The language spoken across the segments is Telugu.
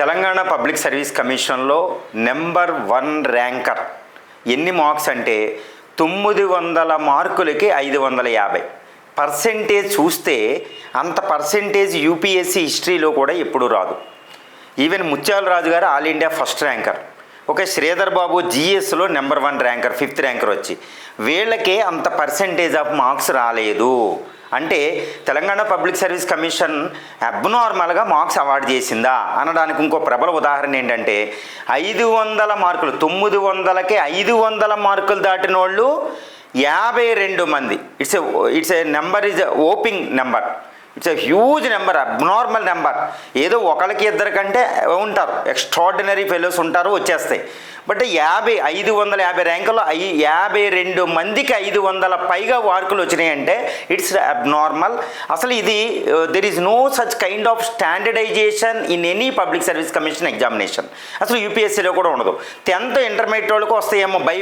తెలంగాణ పబ్లిక్ సర్వీస్ కమిషన్లో నెంబర్ 1 ర్యాంకర్. ఎన్ని మార్క్స్ అంటే 900 మార్కులకి 550. పర్సెంటేజ్ చూస్తే అంత పర్సెంటేజ్ యూపీఎస్సీ హిస్టరీలో కూడా ఎప్పుడూ రాదు. Even Mutyala Raju garu all India first ranker. Okay, Sridhar Babu జిఎస్లో నెంబర్ 1 ర్యాంకర్, 5th ర్యాంకర్ వచ్చి వీళ్ళకే అంత పర్సెంటేజ్ ఆఫ్ మార్క్స్ రాలేదు. అంటే తెలంగాణ పబ్లిక్ సర్వీస్ కమిషన్ అబ్నార్మల్గా మార్క్స్ అవార్డు చేసిందా అనడానికి ఇంకో ప్రబల ఉదాహరణ ఏంటంటే 500 మార్కులు, 900కి 500 మార్కులు దాటిన వాళ్ళు 52 మంది. It's a number, is whopping number. It's a huge number, abnormal number. ఏదో ఒకరికి ఇద్దరికంటే ఉంటారు, ఎక్స్ట్రాడినరీ ఫెలోస్ ఉంటారు, వచ్చేస్తాయి. బట్ 550 ర్యాంకుల్లో 52 మందికి 500 పైగా మార్కులు వచ్చినాయంటే ఇట్స్ అబ్నార్మల్. అసలు ఇది there is no such kind of standardization in any public service commission examination. అసలు యూపీఎస్సీలో కూడా ఉండదు. 10th ఇంటర్మీడియట్ వాళ్ళకు వస్తాయేమో by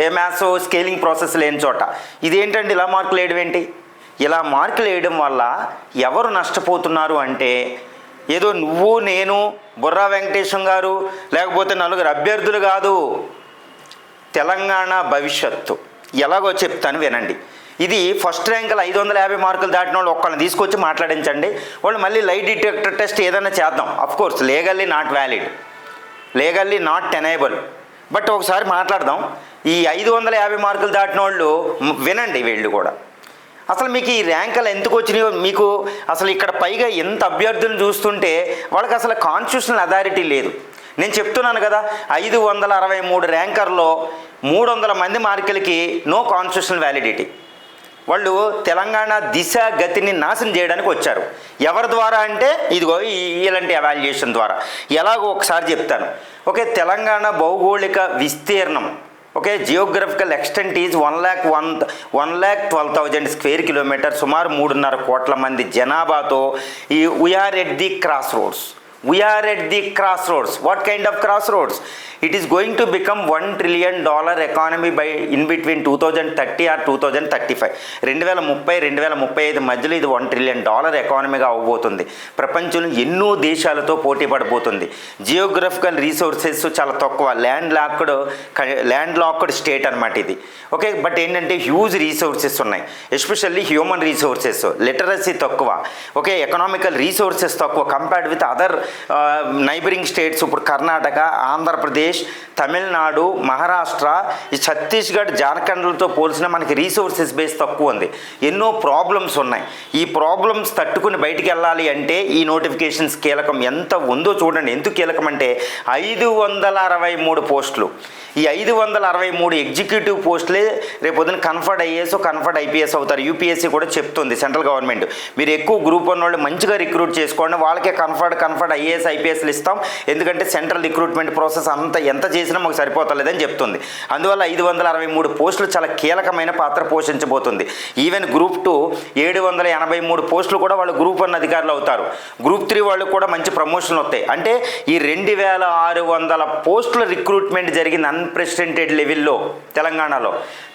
a maths scaling process లేని చోట. ఇదేంటండి ఇలా మార్కులు వేయడం ఏంటి? ఇలా మార్కులు వేయడం వల్ల ఎవరు నష్టపోతున్నారు అంటే ఏదో నువ్వు నేను బుర్రా వెంకటేశం గారు లేకపోతే 4 అభ్యర్థులు కాదు, తెలంగాణ భవిష్యత్తు. ఎలాగో చెప్తాను వినండి. ఇది ఫస్ట్ ర్యాంకులు 550 మార్కులు దాటిన వాళ్ళు ఒక్కళ్ళని తీసుకొచ్చి మాట్లాడించండి. వాళ్ళు మళ్ళీ లై డిటెక్టర్ టెస్ట్ ఏదైనా చేద్దాం. Of course legally not valid, legally not enable. But ఒకసారి మాట్లాడదాం. ఈ 550 మార్కులు దాటిన వాళ్ళు వినండి, వీళ్ళు కూడా అసలు మీకు ఈ ర్యాంకులు ఎందుకు వచ్చినాయో మీకు అసలు ఇక్కడ పైగా ఎంత అభ్యర్థులను చూస్తుంటే వాళ్ళకి అసలు కాన్స్టిట్యూషనల్ అథారిటీ లేదు. నేను చెప్తున్నాను కదా, 563 ర్యాంకర్లో 300 మంది మార్కులకి నో కాన్స్టిట్యూషనల్ వ్యాలిడిటీ. వాళ్ళు తెలంగాణ దిశ గతిని నాశనం చేయడానికి వచ్చారు. ఎవరి ద్వారా అంటే ఇదిగో ఇలాంటి ఎవాల్యుయేషన్ ద్వారా. ఎలాగో ఒకసారి చెప్తాను. ఓకే, తెలంగాణ భౌగోళిక విస్తీర్ణం, okay, geographical extent is 1,12,000 square kilometer, సుమారు 3.5 కోట్ల మంది జనాభాతో ఈ we are at the cross roads. We are at the cross roads. What kind of cross roads? It is going to become $1 trillion economy by in between 2030 or 2035. 2030-2035 మధ్యలో ఇది $1 trillion ఎకానమీగా అవ్వబోతుంది. ప్రపంచంలో ఎన్నో దేశాలతో పోటీ పడబోతుంది. జియోగ్రఫికల్ రీసోర్సెస్ చాలా తక్కువ, ల్యాండ్ లాక్డ్ స్టేట్ అనమాట ఇది. ఓకే, బట్ ఏంటంటే హ్యూజ్ రీసోర్సెస్ ఉన్నాయి, ఎస్పెషల్లీ హ్యూమన్ రీసోర్సెస్. లిటరసీ తక్కువ, ఓకే, ఎకనామికల్ రీసోర్సెస్ తక్కువ compared with other neighbouring states. ఇప్పుడు కర్ణాటక, ఆంధ్రప్రదేశ్, తమిళనాడు, మహారాష్ట్ర, ఈ ఛత్తీస్గఢ్, జార్ఖండ్లతో పోల్చిన మనకి రీసోర్సెస్ బేస్ తక్కువ ఉంది. ఎన్నో ప్రాబ్లమ్స్ ఉన్నాయి. ఈ ప్రాబ్లమ్స్ తట్టుకుని బయటికి వెళ్ళాలి అంటే ఈ నోటిఫికేషన్స్ కీలకం. ఎంత ఉందో చూడండి. ఎందుకు కీలకం అంటే 563 పోస్టులు. ఈ 563 ఎగ్జిక్యూటివ్ పోస్టులే రేపొద్దున కన్ఫర్డ్ ఐఏఎస్, కన్ఫర్డ్ ఐపీఎస్ అవుతారు. యూపీఎస్సీ కూడా చెప్తుంది, సెంట్రల్ గవర్నమెంట్, మీరు ఎక్కువ గ్రూప్ 1 వాళ్ళు మంచిగా రిక్రూట్ చేసుకోండి, వాళ్ళకే కన్ఫర్డ్ ఐఏఎస్ ఐపీఎస్లు ఇస్తాం. ఎందుకంటే సెంట్రల్ రిక్రూట్మెంట్ ప్రాసెస్ అంతా ఎంత చేసినా మాకు సరిపోతలేదని చెప్తుంది. అందువల్ల 563 పోస్టులు చాలా కీలకమైన పాత్ర పోషించబోతుంది. ఈవెన్ గ్రూప్ 2 783 పోస్టులు కూడా వాళ్ళు గ్రూప్ 1 అధికారులు అవుతారు. గ్రూప్ 3 వాళ్ళు కూడా మంచి ప్రమోషన్లు వస్తాయి. అంటే ఈ 2600 పోస్టుల రిక్రూట్మెంట్ జరిగింది అన్ప్రెసిడెంటెడ్ లెవెల్లో తెలంగాణలో.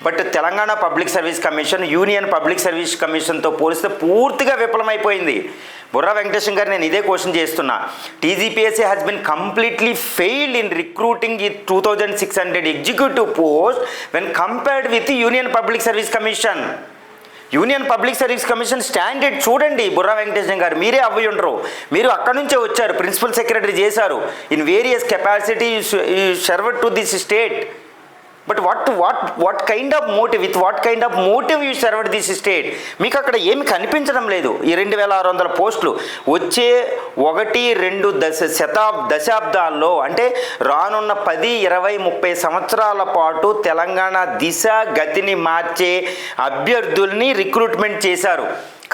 But Telangana public service commission union public service కమిషన్తో పోలిస్తే పూర్తిగా విఫలమైపోయింది. బుర్రా వెంకటేశం గారు నేను ఇదే క్వశ్చన్ చేస్తున్నా. TGPSC has been completely failed in recruiting ఈ 2600 executive post when compared with union public service commission. Union public service commission standard చూడండి. బుర్రా వెంకటేశం గారు మీరే అవ్వి ఉండరు, మీరు అక్కడి నుంచే వచ్చారు, ప్రిన్సిపల్ సెక్రటరీ చేశారు. In various capacity you served to this state. But what kind of motive, with what kind of motive you served this state? మీకు అక్కడ ఏమి కనిపించడం లేదు. ఈ 2600 పోస్టులు వచ్చే 1-2 దశాబ్దాల్లో అంటే రానున్న 10, 20, 30 సంవత్సరాల పాటు తెలంగాణ దిశ గతిని మార్చే అభ్యర్థుల్ని రిక్రూట్మెంట్ చేశారు.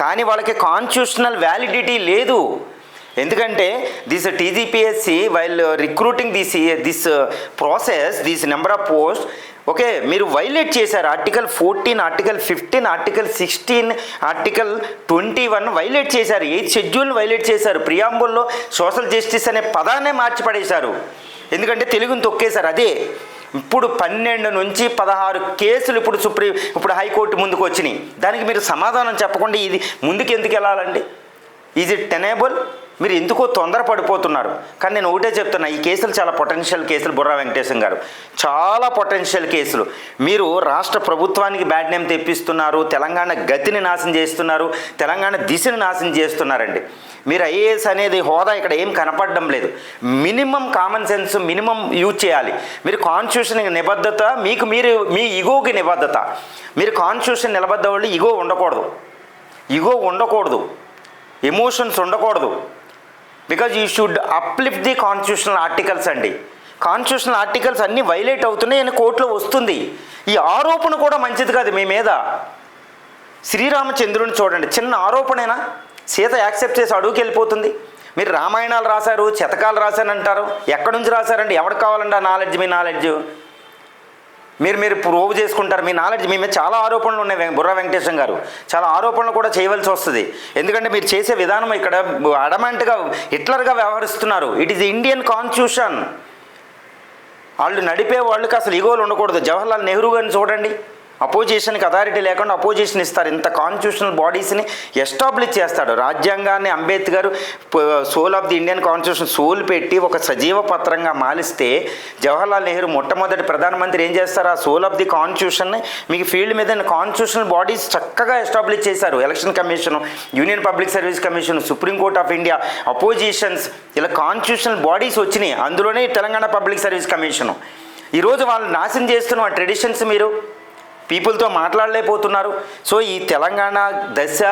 కానీ వాళ్ళకి కాన్స్టిట్యూషనల్ వ్యాలిడిటీ లేదు. ఎందుకంటే this TGPSC while recruiting this process, this number of post, okay, మీరు వైలేట్ చేశారు. Article 14, article 15, article 16, article 21 violate చేశారు. 8th షెడ్యూల్ని వైలేట్ చేశారు. ప్రియాంబుల్లో సోషల్ జస్టిస్ అనే పదాన్నే మార్చిపడేశారు. ఎందుకంటే తెలుగుని తొక్కేశారు. అదే ఇప్పుడు 12 నుంచి 16 కేసులు ఇప్పుడు హైకోర్టు ముందుకు వచ్చినాయి. దానికి మీరు సమాధానం చెప్పకుండా ఇది ముందుకు ఎందుకు వెళ్ళాలండి? Is it tenable? మీరు ఎందుకో తొందర పడిపోతున్నారు. కానీ నేను ఒకటే చెప్తున్నా, ఈ కేసులు చాలా పొటెన్షియల్ కేసులు. బుర్రా వెంకటేశం గారు, చాలా పొటెన్షియల్ కేసులు. మీరు రాష్ట్ర ప్రభుత్వానికి బ్యాడ్ నేమ్ తెప్పిస్తున్నారు, తెలంగాణ గతిని నాశనం చేస్తున్నారు, తెలంగాణ దిశని నాశనం చేస్తున్నారండి. మీరు ఐఏఎస్ అనేది హోదా ఇక్కడ ఏం కనపడడం లేదు. Minimum common sense minimum use చేయాలి. మీరు కాన్స్టిట్యూషన్కి నిబద్ధత, మీ ఇగోకి నిబద్ధత. మీరు కాన్స్టిట్యూషన్ నిలబడ్డ వాళ్ళు ఇగో ఉండకూడదు, ఎమోషన్స్ ఉండకూడదు. Because you should uplift the constitutional articles అండి. కాన్స్టిట్యూషనల్ ఆర్టికల్స్ అన్నీ వైలేట్ అవుతున్నాయి అని కోర్టులో వస్తుంది. ఈ ఆరోపణ కూడా మంచిది కాదు మీ మీద. శ్రీరామచంద్రుని చూడండి, చిన్న ఆరోపణేనా సీత యాక్సెప్ట్ చేసి అడుగుకి వెళ్ళిపోతుంది. మీరు రామాయణాలు రాశారు, శతకాలు రాశానంటారు. ఎక్కడి నుంచి రాశారండి? ఎవరికి కావాలండి ఆ నాలెడ్జ్? మీ నాలెడ్జ్ మీరు ప్రూవ్ చేసుకుంటారు. మీ నాలెడ్జ్ మీ మీద చాలా ఆరోపణలు ఉన్నాయి. బుర్రా వెంకటేశం గారు, చాలా ఆరోపణలు కూడా చేయవలసి వస్తుంది. ఎందుకంటే మీరు చేసే విధానం ఇక్కడ అడమెంట్గా హిట్లర్గా వ్యవహరిస్తున్నారు. It is Indian constitution. వాళ్ళు నడిపే వాళ్ళకి అసలు ఈగోలు ఉండకూడదు. జవహర్లాల్ నెహ్రూ గారిని చూడండి, అపోజిషన్కి అథారిటీ లేకుండా అపోజిషన్ ఇస్తారు. ఇంత కాన్స్టిట్యూషనల్ బాడీస్ని ఎస్టాబ్లిష్ చేస్తాడు. రాజ్యాంగాన్ని Ambedkar soul of the Indian constitution soul పెట్టి ఒక సజీవ పత్రంగా మాలిస్తే, జవహర్లాల్ నెహ్రూ మొట్టమొదటి ప్రధానమంత్రి ఏం చేస్తారు? ఆ సోల్ ఆఫ్ ది కాన్స్టిట్యూషన్ని మీకు ఫీల్డ్ మీద కాన్స్టిట్యూషనల్ బాడీస్ చక్కగా ఎస్టాబ్లిష్ చేశారు. Election commission, union public service commission, Supreme Court of India, oppositions, ఇలా కాన్స్టిట్యూషనల్ బాడీస్ వచ్చినాయి. అందులోనే తెలంగాణ పబ్లిక్ సర్వీస్ కమిషను. ఈరోజు వాళ్ళు నాశనం చేస్తున్న ట్రెడిషన్స్ మీరు పీపుల్తో మాట్లాడలేకపోతున్నారు. సో ఈ తెలంగాణ దశ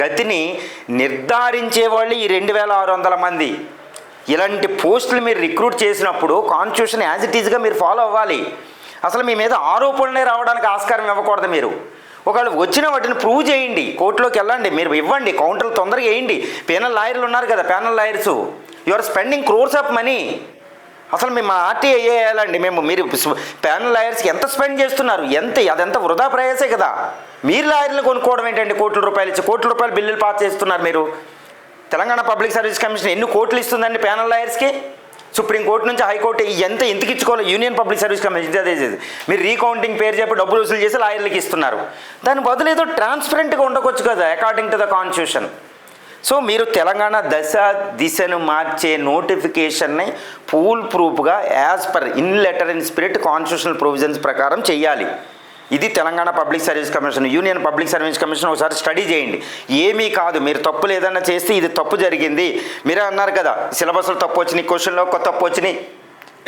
గతిని నిర్ధారించే వాళ్ళు ఈ 2600 మంది. ఇలాంటి పోస్టులు మీరు రిక్రూట్ చేసినప్పుడు కాన్స్టిట్యూషన్ యాజ్ ఇట్ ఈజ్గా మీరు ఫాలో అవ్వాలి. అసలు మీ మీద ఆరోపణలే రావడానికి ఆస్కారం ఇవ్వకూడదు. మీరు ఒకవేళ వచ్చిన వాటిని ప్రూవ్ చేయండి, కోర్టులోకి వెళ్ళండి, మీరు ఇవ్వండి, కౌంటర్లు తొందరగా వేయండి. పేనల్ లాయర్లు ఉన్నారు కదా, panel lawyers, you are spending crores of money. అసలు మేము ఆర్టీఐ వేయాలండి మీరు ప్యానల్ లాయర్స్కి ఎంత స్పెండ్ చేస్తున్నారు? అదంతా వృధా ప్రయాసే కదా. మీరు లాయర్లు కొనుక్కోవడం ఏంటండి? కోట్ల రూపాయలు ఇచ్చి కోట్ల రూపాయలు బిల్లులు పాస్ చేస్తున్నారు మీరు. తెలంగాణ పబ్లిక్ సర్వీస్ కమిషన్ ఎన్ని కోట్లు ఇస్తుందండి ప్యానల్ లాయర్స్కి? సుప్రీంకోర్టు నుంచి హైకోర్టు ఎందుకు ఇచ్చుకోవాలి? యూనియన్ పబ్లిక్ సర్వీస్ కమిషన్ అదే మీరు రీకౌంటింగ్ పేరు చెప్పి డబ్బులు వసూలు చేసి లాయర్లకి ఇస్తున్నారు. దాని బదులు ఏదో ట్రాన్స్పరెంట్గా ఉండకొచ్చు కదా, according to the constitution. So మీరు తెలంగాణ దిశను మార్చే నోటిఫికేషన్ని ఫూల్ ప్రూఫ్గా as per in letter in spirit constitutional provisions ప్రకారం చేయాలి. ఇది Telangana public service commission, union public service commission ఒకసారి స్టడీ చేయండి. ఏమీ కాదు, మీరు తప్పులు ఏదైనా చేస్తే ఇది తప్పు జరిగింది. మీరే అన్నారు కదా, సిలబస్లో తప్పు వచ్చినాయి, క్వశ్చన్లో తప్పు వచ్చినాయి,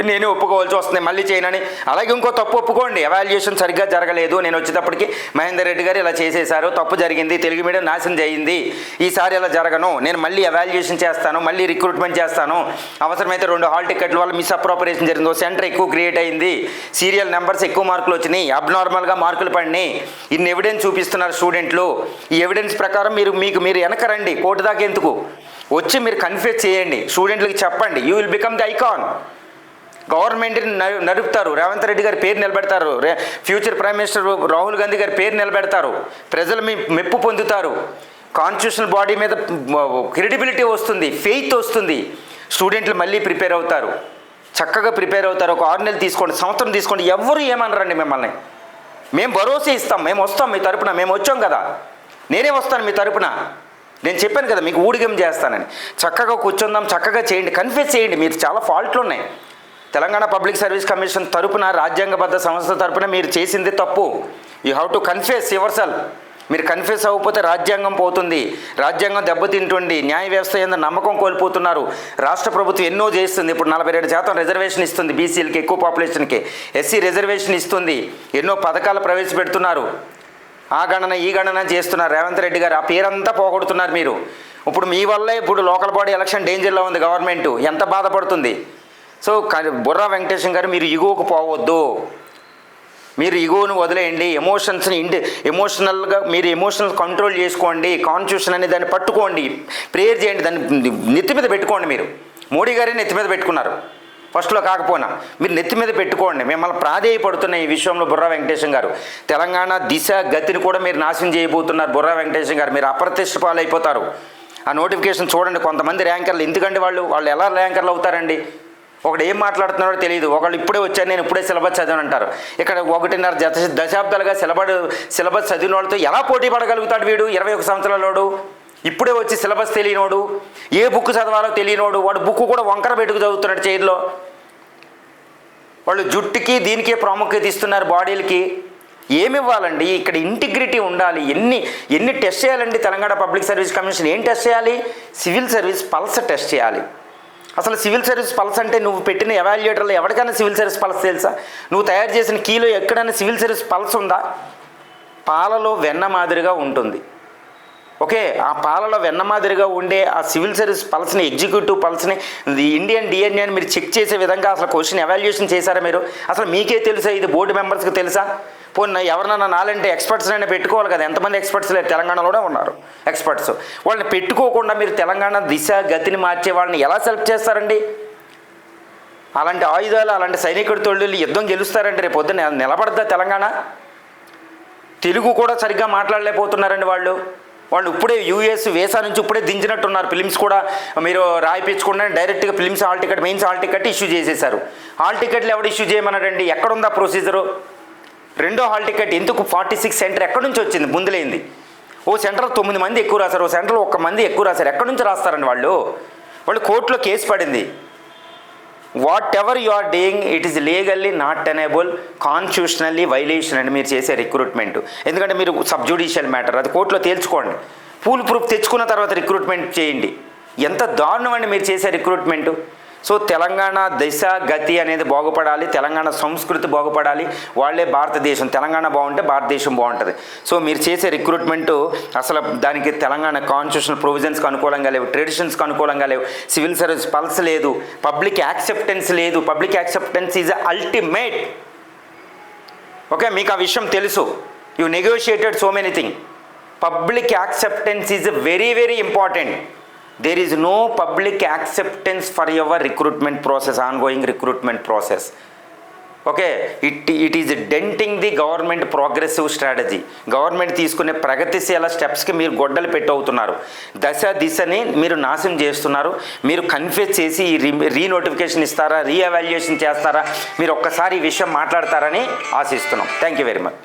నేనే ఒప్పుకోవాల్సి వస్తుంది, మళ్ళీ చేయనని. అలాగే ఇంకో తప్పు ఒప్పుకోండి, ఎవాల్యుయేషన్ సరిగ్గా జరగలేదు, నేను వచ్చేటప్పటికి మహేందర్ రెడ్డి గారు ఇలా చేసేశారు, తప్పు జరిగింది, తెలుగు మీడియం నాశనం చేయింది, ఈసారి ఇలా జరగను, నేను మళ్ళీ ఎవాల్యుయేషన్ చేస్తాను, మళ్ళీ రిక్రూట్మెంట్ చేస్తాను, అవసరమైతే 2 హాల్ టికెట్ల వల్ల మిస్ అప్రోపరేషన్ జరిగింది, సెంటర్ ఎక్కువ క్రియేట్ అయింది, సీరియల్ నెంబర్స్ ఎక్కువ మార్కులు వచ్చినాయి, అబ్నార్మల్గా మార్కులు పడినాయి, ఇన్ని ఎవిడెన్స్ చూపిస్తున్నారు స్టూడెంట్లు. ఈ ఎవిడెన్స్ ప్రకారం మీరు వెనకరండి, కోర్టు దాకా ఎందుకు వచ్చి మీరు కన్ఫ్యూజ్ చేయండి, స్టూడెంట్లకి చెప్పండి. You will become the icon. గవర్నమెంట్ని నడుపుతారు, రేవంత్ రెడ్డి గారి పేరు నిలబెడతారు, future prime minister Rahul Gandhi garu పేరు నిలబెడతారు, ప్రజలు మీ మెప్పు పొందుతారు, కాన్స్టిట్యూషనల్ బాడీ మీద క్రెడిబిలిటీ వస్తుంది, ఫెయిత్ వస్తుంది, స్టూడెంట్లు మళ్ళీ ప్రిపేర్ అవుతారు, చక్కగా ప్రిపేర్ అవుతారు. ఒక 6 నెలలు తీసుకోండి, సంవత్సరం తీసుకోండి, ఎవరు ఏమనరండి మిమ్మల్ని. మేము భరోసా ఇస్తాం, మేము వస్తాం మీ తరపున, మేము వచ్చాం కదా, నేనే వస్తాను మీ తరపున. నేను చెప్పాను కదా మీకు ఊడిగం చేస్తానని. చక్కగా కూర్చుందాం, చక్కగా చేయండి, కన్ఫ్యూజ్ చేయండి. మీరు చాలా ఫాల్ట్లు ఉన్నాయి. తెలంగాణ పబ్లిక్ సర్వీస్ కమిషన్ తరపున, రాజ్యాంగబద్ధ సంస్థ తరపున మీరు చేసింది తప్పు. You have to confess your self. మీరు కన్ఫెస్ అవ్వకపోతే రాజ్యాంగం పోతుంది, రాజ్యాంగం దెబ్బతింటుంది, న్యాయ వ్యవస్థ మీద నమ్మకం కోల్పోతున్నారు. రాష్ట్ర ప్రభుత్వం ఎన్నో చేస్తుంది. ఇప్పుడు 47% రిజర్వేషన్ ఇస్తుంది బీసీలకి, ఎక్కువ పాపులేషన్కి, ఎస్సీ రిజర్వేషన్ ఇస్తుంది, ఎన్నో పథకాలు ప్రవేశపెడుతున్నారు, ఆ గణన ఈ గణన చేస్తున్నారు రేవంత్ రెడ్డి గారు. ఆ పేరంతా పోగొడుతున్నారు మీరు. ఇప్పుడు మీ వల్లే ఇప్పుడు లోకల్ బాడీ ఎలక్షన్ డేంజర్లో ఉంది గవర్నమెంట్, ఎంత బాధపడుతుంది. సో బుర్రా వెంకటేశం గారు, మీరు ఇగోకు పోవద్దు, మీరు ఇగోను వదిలేయండి, ఎమోషనల్గా మీరు ఎమోషనల్ కంట్రోల్ చేసుకోండి. కాన్స్టిట్యూషన్ అనే దాన్ని పట్టుకోండి, ప్రేయర్ చేయండి, దాన్ని నెత్తి మీద పెట్టుకోండి. మీరు మోడీ గారే నెత్తి మీద పెట్టుకున్నారు, ఫస్ట్లో కాకపోయినా మీరు నెత్తి మీద పెట్టుకోండి. మిమ్మల్ని ప్రాధేయపడుతున్న ఈ విషయంలో బుర్రా వెంకటేశం గారు, తెలంగాణ దిశ గతిని కూడా మీరు నాశనం చేయబోతున్నారు. బుర్రా వెంకటేశం గారు, మీరు అప్రతిష్ట పాలైపోతారు. ఆ నోటిఫికేషన్ చూడండి, కొంతమంది ర్యాంకర్లు, ఎందుకంటే వాళ్ళు ఎలా ర్యాంకర్లు అవుతారండి? ఒకడు ఏం మాట్లాడుతున్నారో తెలియదు, ఒకళ్ళు ఇప్పుడే వచ్చారు, నేను ఇప్పుడే సిలబస్ చదివాను అంటారు. ఇక్కడ 1.5 దశాబ్దాలుగా సిలబస్ చదివిన వాళ్ళతో ఎలా పోటీ పడగలుగుతాడు వీడు? 21 సంవత్సరాలోడు ఇప్పుడే వచ్చి సిలబస్ తెలియనోడు, ఏ బుక్ చదవాలో తెలియనోడు, వాడు బుక్ కూడా వంకర పెట్టుకు చదువుతున్నాడు చైర్లో. వాళ్ళు జుట్టుకి దీనికే ప్రాముఖ్యత ఇస్తున్నారు, బాడీలకి. ఏమి ఇవ్వాలండి? ఇక్కడ ఇంటిగ్రిటీ ఉండాలి. ఎన్ని టెస్ట్ చేయాలండి తెలంగాణ పబ్లిక్ సర్వీస్ కమిషన్? ఏం టెస్ట్ చేయాలి? సివిల్ సర్వీస్ పల్స్ టెస్ట్ చేయాలి. అసలు సివిల్ సర్వీస్ పల్స్ అంటే నువ్వు పెట్టిన ఎవాల్యుయేటర్లో ఎవరికైనా సివిల్ సర్వీస్ పల్స్ తెలుసా? నువ్వు తయారు చేసిన కీలో ఎక్కడైనా సివిల్ సర్వీస్ పల్స్ ఉందా? పాలలో వెన్న మాదిరిగా ఉంటుంది. ఓకే, ఆ పాలలో వెన్న మాదిరిగా ఉండే ఆ సివిల్ సర్వీస్ పల్స్ని, ఎగ్జిక్యూటివ్ పల్స్ని, ఇండియన్ డిఎన్ఏ అని మీరు చెక్ చేసే విధంగా అసలు క్వశ్చన్ ఎవాల్యుయేషన్ చేశారా మీరు? అసలు మీకే తెలుసా? ఇది బోర్డు మెంబర్స్కి తెలుసా? పోనీ ఎవరినన్నా నాలంటే ఎక్స్పర్ట్స్నైనా పెట్టుకోవాలి కదా. ఎంతమంది ఎక్స్పర్ట్స్ లేరు, తెలంగాణలోనే ఉన్నారు ఎక్స్పర్ట్స్. వాళ్ళని పెట్టుకోకుండా మీరు తెలంగాణ దిశ గతిని మార్చే వాళ్ళని ఎలా సెలెక్ట్ చేస్తారండి? అలాంటి ఆయుధాలు, అలాంటి సైనికుడి తోళ్ళు యుద్ధం గెలుస్తారంటే రేపు పొద్దున్న నిలబడద్దా తెలంగాణ? తెలుగు కూడా సరిగ్గా మాట్లాడలేకపోతున్నారండి వాళ్ళు ఇప్పుడే యూఎస్ వీసా నుంచి ఇప్పుడే దించినట్టున్నారు. ఫిలిమ్స్ కూడా మీరు రాయిపించకుండా డైరెక్ట్గా films hall ticket, mains hall ticket issue చేసేశారు. హాల్ టికెట్లు ఎవడు ఇష్యూ చేయమన్నాడండి? ఎక్కడుందా ప్రొసీజరు? రెండో హాల్ టికెట్ ఎందుకు? 46 సెంటర్ ఎక్కడి నుంచి వచ్చింది? ముందులేంది. ఓ సెంటర్ 9 మంది ఎక్కువ రాశారు, ఓ సెంటర్లో 1 మంది ఎక్కువ రాశారు. ఎక్కడి నుంచి రాస్తారండి వాళ్ళు కోర్టులో కేసు పడింది. Whatever you are doing it is legally not enable, constitutionally violation అండి మీరు చేసే రిక్రూట్మెంట్. ఎందుకంటే మీరు సబ్ జ్యుడిషియల్ మ్యాటర్, అది కోర్టులో తేల్చుకోండి. ఫుల్ ప్రూఫ్ తెచ్చుకున్న తర్వాత రిక్రూట్మెంట్ చేయండి. ఎంత దారుణం అండి మీరు చేసే రిక్రూట్మెంటు. సో తెలంగాణ దిశ గతి అనేది బాగుపడాలి, తెలంగాణ సంస్కృతి బాగుపడాలి. వాళ్ళే భారతదేశం, తెలంగాణ బాగుంటే భారతదేశం బాగుంటుంది. సో మీరు చేసే రిక్రూట్మెంటు అసలు దానికి తెలంగాణ కాన్స్టిట్యూషనల్ ప్రొవిజన్స్కి అనుకూలంగా లేవు, ట్రెడిషన్స్కి అనుకూలంగా లేవు, సివిల్ సర్వీస్ పల్స్ లేదు, పబ్లిక్ యాక్సెప్టెన్స్ లేదు. Public acceptance is ultimate. Okay, మీకు ఆ విషయం తెలుసు. You negotiated so many thing. Public acceptance is very very important. There is no public acceptance for your recruitment process, ongoing recruitment process. Okay, it is denting the government progressive strategy. Government తీసుకునే ప్రగతిశీల స్టెప్స్కి మీరు గొడ్డలు పెట్టవుతున్నారు. దిశని మీరు నాశనం చేస్తున్నారు. మీరు కన్ఫ్యూజ్ చేసి రీనోటిఫికేషన్ ఇస్తారా, రీఎవాల్యుయేషన్ చేస్తారా, మీరు ఒక్కసారి ఈ విషయం మాట్లాడతారని ఆశిస్తున్నాం. Thank you very much.